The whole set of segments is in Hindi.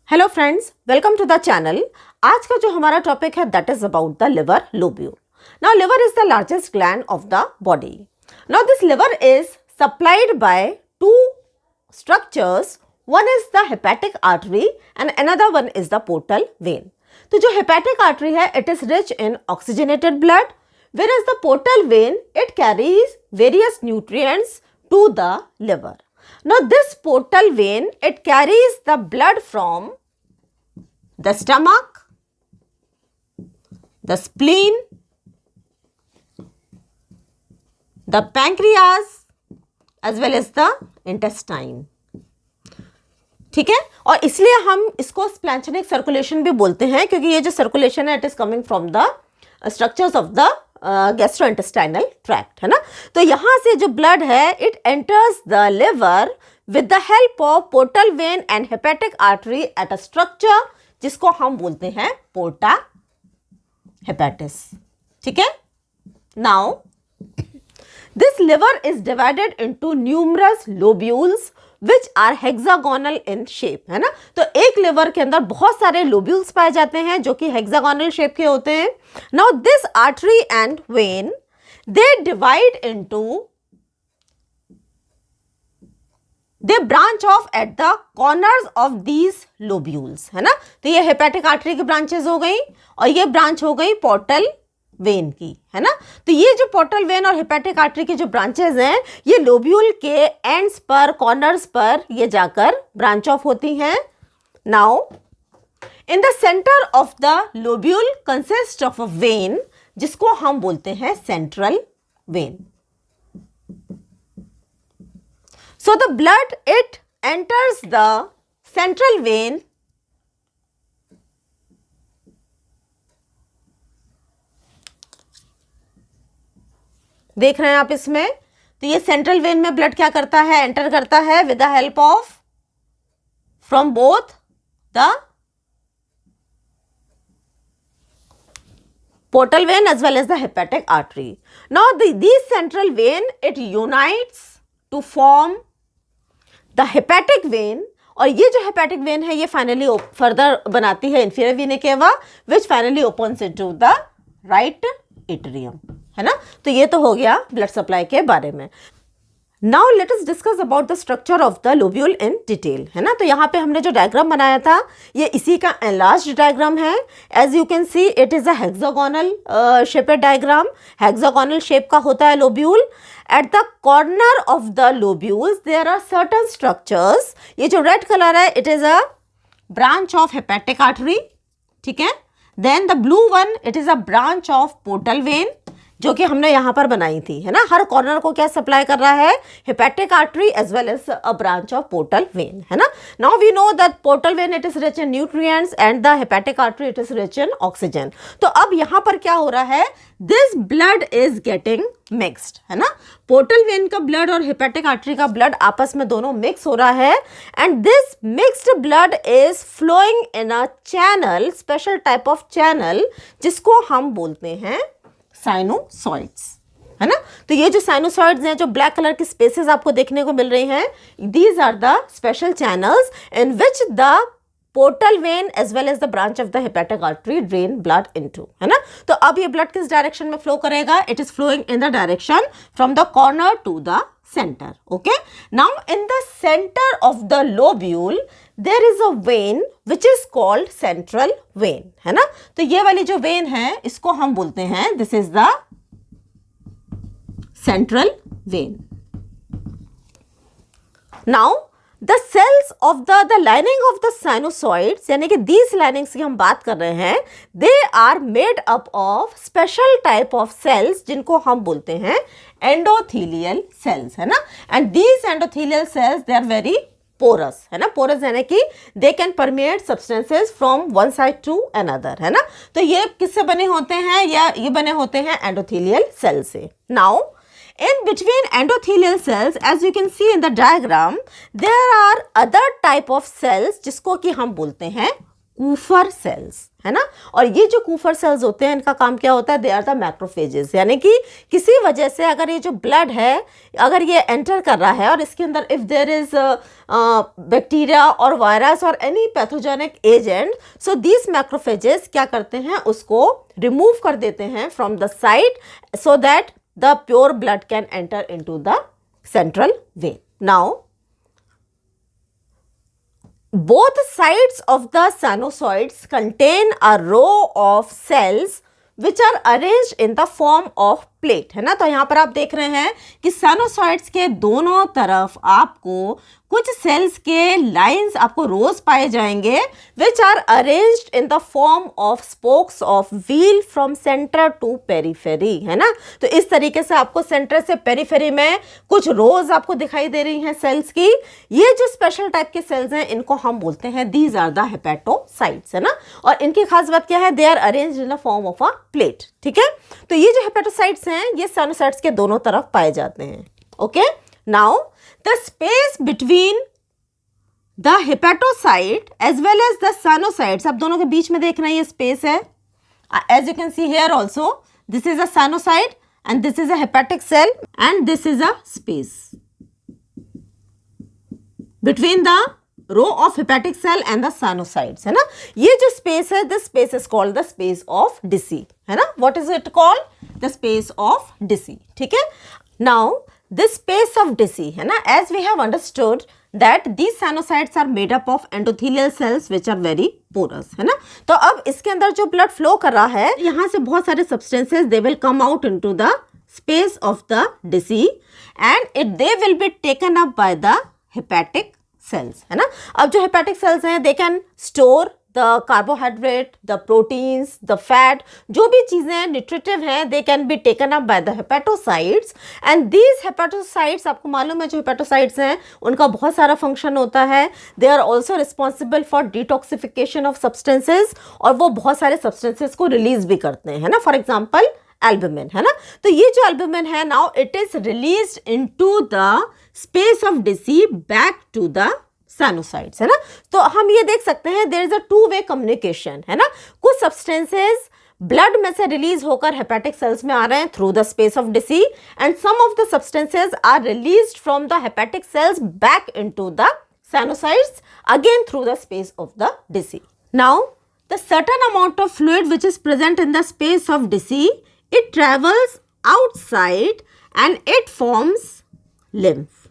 Hello friends, welcome to the channel. आज का जो हमारा टॉपिक है that is about the liver lobule. Now liver is the largest gland of the body. Now this liver is supplied by two structures, one is the hepatic artery and another one is the portal vein. तो जो हेपेटिक आर्टरी है it is rich in oxygenated blood, whereas the portal vein it carries various nutrients to the liver. Now this portal vein it carries the blood from the stomach, the spleen, the pancreas as well as the intestine. ठीक है, और इसलिए हम इसको स्प्लैंचनिक सर्कुलेशन भी बोलते हैं क्योंकि ये जो सर्कुलेशन है it is coming from the structures of the gastrointestinal tract, है ना। तो यहाँ से जो ब्लड है it enters the liver with the help of portal vein and hepatic artery at a structure जिसको हम बोलते हैं पोर्टा हेपेटिस। ठीक है, now this liver is divided into numerous lobules which are hexagonal in shape, है ना। तो एक लिवर के अंदर बहुत सारे लोब्यूल्स पाए जाते हैं जो कि हेक्सागोनल शेप के होते हैं। Now this artery and when they divide into, they branch of at the corners of these lobules, है ना। तो ये हेपेटिक आर्टरी की ब्रांचेस हो गई और ये ब्रांच हो गई पोर्टल वेन की, है ना। तो ये जो पोर्टल वेन और हेपेटिक आर्टरी की जो ब्रांचेस हैं ये लोब्यूल के एंड्स पर, कॉर्नर्स पर ये जाकर ब्रांच ऑफ होती हैं। Now in the centre of the lobule consist of a when जिसको हम बोलते हैं central vein. So the blood it enters the central vein देख रहे हैं आप इसमें। तो ये सेंट्रल वेन में ब्लड क्या करता है, एंटर करता है with the help of from both the portal vein as well as the hepatic artery. Now these central vein it unites to form the hepatic vein, और ये जो hepatic vein है ये फाइनली फर्दर बनाती है inferior vena cava which finally opens into the right atrium, है ना। तो ये तो हो गया ब्लड सप्लाई के बारे में। Now let us discuss about the structure of the lobule in detail, है ना। तो यहाँ पे हमने जो डायग्राम बनाया था ये इसी का एनलार्ज्ड डायग्राम है। As you can see it is a hexagonal shaped diagram. Hexagonal shape का होता है lobule. At the corner of the lobules there are certain structures. ये जो रेड कलर है it is a branch of hepatic artery, ठीक है। Then the blue one it is a branch of portal vein जो कि हमने यहाँ पर बनाई थी, है ना। हर कॉर्नर को क्या सप्लाई कर रहा है, hepatic artery as well as a branch of portal vein, है ना। Now we know that portal vein it is rich in nutrients and the hepatic artery it is rich in oxygen. तो अब यहाँ पर क्या हो रहा है, this blood is getting mixed, है ना। पोर्टल वेन का ब्लड और हेपेटिक आर्टरी का ब्लड आपस में दोनों मिक्स हो रहा है and this mixed blood is flowing in a channel, special type of channel जिसको हम बोलते हैं साइनोसॉइड्स, है ना। तो ये जो साइनोसॉइड्स हैं, जो ब्लैक कलर की स्पेसेस आपको देखने को मिल रही हैं, these are the special channels in which the portal vein as well as the branch of the hepatic artery drain blood into, है ना। तो अब ये ब्लड किस डायरेक्शन में फ्लो करेगा, it is flowing in the direction from the corner to the center. Okay, now in the center of the lobule there is a vein which is called central vein, है ना। तो ये वाली जो vein है इसको हम बोलते हैं this is the central vein. Now the cells of the lining of the sinusoids, यानी कि these linings की हम बात कर रहे हैं, they are made up of special type of cells जिनको हम बोलते हैं endothelial cells, है ना। and these endothelial cells they are very porous, है ना। porous यानी कि they can permeate substances from one side to another, है ना। तो ये किससे बने होते हैं, या ये बने होते हैं endothelial cells से। now in between endothelial cells as you can see in the diagram there are other type of cells जिसको कि हम बोलते हैं कूफर सेल्स, है ना। और ये जो कूफर सेल्स होते हैं इनका काम क्या होता है, दे आर द मैक्रोफेजेस, यानी कि किसी वजह से अगर ये जो ब्लड है अगर ये एंटर कर रहा है और इसके अंदर इफ देयर इज बैक्टीरिया और वायरस और any pathogenic agent, so these macrophages क्या करते हैं, उसको रिमूव कर देते हैं from the site so that the pure blood can enter into the central vein. Now, both sides of the sinusoids contain a row of cells which are arranged in the form of plate, है ना। तो यहाँ पर आप देख रहे हैं कि साइनोसॉइड्स के दोनों तरफ आपको कुछ सेल्स के लाइंस, आपको रोज पाए जाएंगे which are arranged in the form of spokes of wheel from centre to periphery, है ना। तो इस तरीके से आपको सेंटर से पेरिफेरी में कुछ रोज आपको दिखाई दे रही हैं सेल्स की। ये जो स्पेशल टाइप के सेल्स हैं इनको हम बोलते हैं दीज आर द हेपेटोसाइट्स, है ना। और इनकी खास बात क्या है, they are arranged in the form of a plate, ठीक है। तो ये जो हेपेटोसाइट्स हैं ये साइनोसाइड्स के दोनों तरफ पाए जाते हैं। Okay, now the space between the hepatocyte as well as the sinusoids, आप दोनों के बीच में देख रहे हैं ये स्पेस है। As you can see here also, this is a sinusoid and this is a hepatic cell and this is a space between the row of hepatic cell and the sinusoids, है ना। ये जो स्पेस है, this space is called the space of Disse, है ना। What is it called, the space of Disse, ठीक है। Now this space of Disse, है ना, as we have understood that these sinusoids are made up of endothelial cells which are very porous, है ना। तो अब इसके अंदर जो ब्लड फ्लो कर रहा है, यहाँ से बहुत सारे substances they will come out into the space of the DC and it they will be taken up by the hepatic sales, है ना। अब जो हेपेटिक सेल्स हैं they can store the carbohydrate, the proteins, the fat, जो भी चीज़ें न्यूट्रिटिव हैं they can be taken up by the hepatocytes and these hepatocytes, आपको मालूम है जो हेपेटोसाइट्स हैं उनका बहुत सारा फंक्शन होता है। They are also responsible for detoxification of substances और वो बहुत सारे सब्सटेंसेज को रिलीज भी करते हैं, है ना। फॉर एग्जाम्पल एल्बुमिन, है ना। तो ये जो एल्बुमिन है now it is released into the space of Disse back to the sinusoids, है ना। तो हम ये देख सकते हैं there is a two way communication, है ना। कुछ सब्सटेंसेस ब्लड में से रिलीज होकर हेपेटिक सेल्स में आ रहे हैं through the space of Disse and some of the substances are released from the hepatic cells back into the sinusoids again through the space of the Disse. Now the certain amount of fluid which is present in the space of Disse, it travels outside and it forms lymph,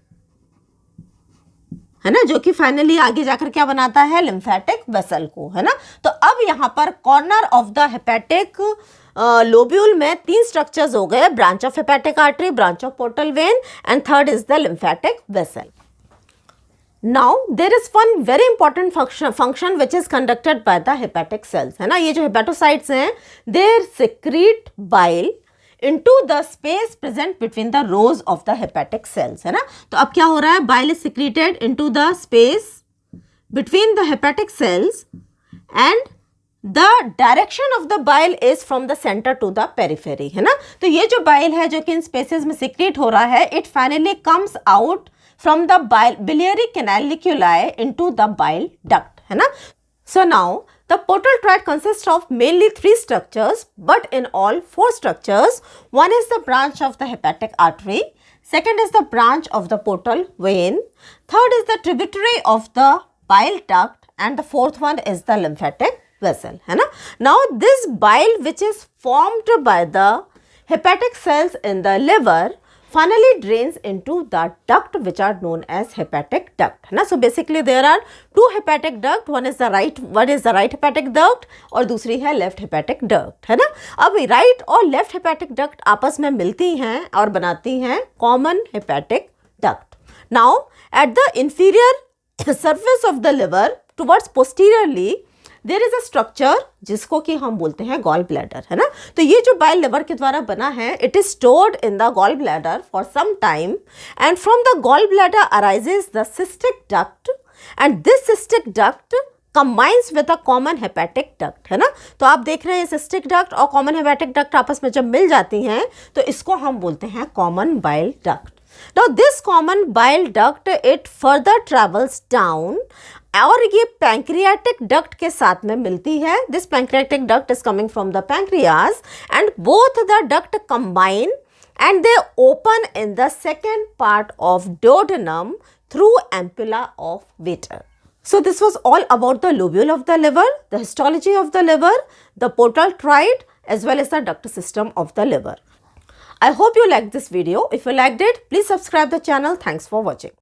है ना, जो कि फाइनली आगे जाकर क्या बनाता है, लिम्फेटिक वेसल को, है ना। तो अब यहाँ पर corner of the hepatic lobule में तीन स्ट्रक्चर्स हो गए, branch of hepatic artery, branch of portal vein and third is the lymphatic vessel. Now there is one very important function which is conducted by the hepatic cells, है ना। ये जो hepatocytes हैं they secrete bile into the space present between the rows of the hepatic cells, है ना। तो अब क्या हो रहा है, bile is secreted into the space between the hepatic cells and the direction of the bile is from the center to the periphery, है ना। तो ये जो bile है जो कि इन spaces में secrete हो रहा है, it finally comes out from the biliary canaliculi into the bile duct, है ना। So now the portal tract consists of mainly three structures, but in all four structures, one is the branch of the hepatic artery, second is the branch of the portal vein, third is the tributary of the bile duct, and the fourth one is the lymphatic vessel, है ना। Now this bile which is formed by the hepatic cells in the liver finally drains into the duct which are known as hepatic duct, है ना। So basically there are two hepatic duct, one is the right hepatic duct और दूसरी है left hepatic duct, है ना। अब right और left hepatic duct आपस में मिलती हैं और बनाती हैं common hepatic duct. Now at the inferior surface of the liver towards posteriorly there is a structure जिसको कि हम बोलते हैं गॉल ब्लैडर, है ना। तो ये जो बाइल लिवर के द्वारा बना है, it is stored in the gall bladder for some time and from the gall bladder arises the cystic duct and this cystic duct combines with a common hepatic duct, है ना। तो आप देख रहे हैं सिस्टिक डक्ट और कॉमन हेपेटिक डक्ट आपस में जब मिल जाती हैं तो इसको हम बोलते हैं common bile duct. Now this common bile duct, it further travels down और ये पैंक्रियाटिक डक्ट के साथ में मिलती है. This pancreatic duct is coming from the pancreas and both the duct combine and they open in the second part of duodenum through ampulla of Vater. So this was all about the lobule of the liver, the histology of the liver, the portal tract as well as the duct system of the liver. I hope you liked this video. If you liked it, please subscribe the channel. Thanks for watching.